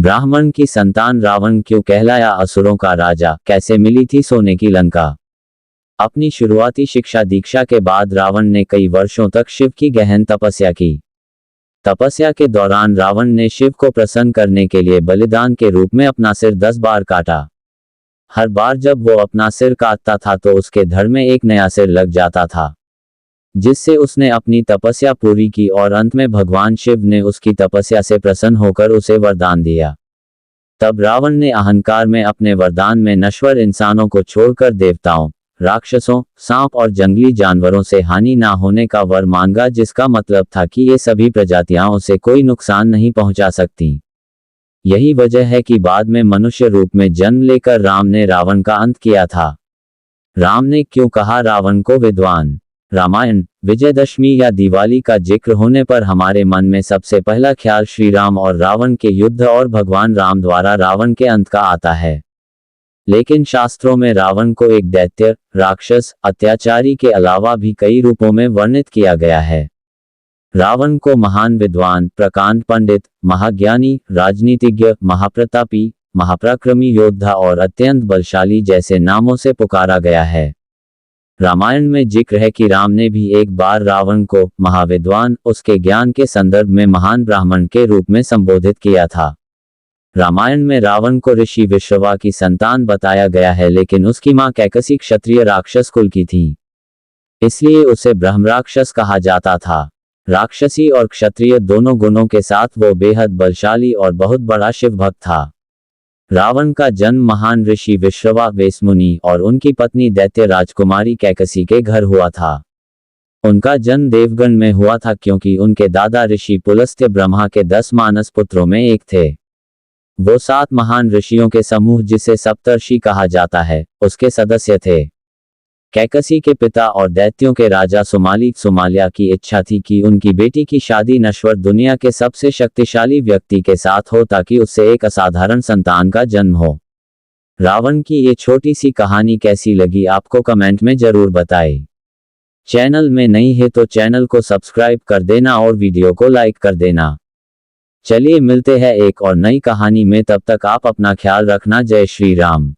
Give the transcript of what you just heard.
ब्राह्मण की संतान रावण क्यों कहलाया असुरों का राजा, कैसे मिली थी सोने की लंका। अपनी शुरुआती शिक्षा दीक्षा के बाद रावण ने कई वर्षों तक शिव की गहन तपस्या की। तपस्या के दौरान रावण ने शिव को प्रसन्न करने के लिए बलिदान के रूप में अपना सिर 10 बार काटा। हर बार जब वो अपना सिर काटता था तो उसके धड़ में एक नया सिर लग जाता था, जिससे उसने अपनी तपस्या पूरी की और अंत में भगवान शिव ने उसकी तपस्या से प्रसन्न होकर उसे वरदान दिया। तब रावण ने अहंकार में अपने वरदान में नश्वर इंसानों को छोड़कर देवताओं, राक्षसों, सांप और जंगली जानवरों से हानि ना होने का वर मांगा, जिसका मतलब था कि ये सभी प्रजातियां उसे कोई नुकसान नहीं पहुंचा सकती। यही वजह है कि बाद में मनुष्य रूप में जन्म लेकर राम ने रावण का अंत किया था। राम ने क्यों कहा रावण को विद्वान। रामायण, विजयदशमी या दिवाली का जिक्र होने पर हमारे मन में सबसे पहला ख्याल श्री राम और रावण के युद्ध और भगवान राम द्वारा रावण के अंत का आता है। लेकिन शास्त्रों में रावण को एक दैत्य, राक्षस, अत्याचारी के अलावा भी कई रूपों में वर्णित किया गया है। रावण को महान विद्वान, प्रकांड पंडित, महाज्ञानी, राजनीतिज्ञ, महाप्रतापी, महापराक्रमी योद्धा और अत्यंत बलशाली जैसे नामों से पुकारा गया है। रामायण में जिक्र है कि राम ने भी एक बार रावण को महाविद्वान, उसके ज्ञान के संदर्भ में महान ब्राह्मण के रूप में संबोधित किया था। रामायण में रावण को ऋषि विश्रवा की संतान बताया गया है, लेकिन उसकी मां कैकसी क्षत्रिय राक्षस कुल की थी, इसलिए उसे ब्रह्मराक्षस कहा जाता था। राक्षसी और क्षत्रिय दोनों गुणों के साथ वो बेहद बलशाली और बहुत बड़ा शिव भक्त था। रावण का जन्म महान ऋषि विश्रवा वेसमुनि और उनकी पत्नी दैत्य राजकुमारी कैकसी के घर हुआ था। उनका जन्म देवगण में हुआ था क्योंकि उनके दादा ऋषि पुलस्त्य ब्रह्मा के 10 मानस पुत्रों में एक थे। वो 7 महान ऋषियों के समूह, जिसे सप्तर्षि कहा जाता है, उसके सदस्य थे। कैकसी के पिता और दैत्यों के राजा सुमालिया की इच्छा थी कि उनकी बेटी की शादी नश्वर दुनिया के सबसे शक्तिशाली व्यक्ति के साथ हो, ताकि उससे एक असाधारण संतान का जन्म हो। रावण की ये छोटी सी कहानी कैसी लगी आपको कमेंट में जरूर बताएं। चैनल में नई है तो चैनल को सब्सक्राइब कर देना और वीडियो को लाइक कर देना। चलिए मिलते हैं एक और नई कहानी में, तब तक आप अपना ख्याल रखना। जय श्री राम।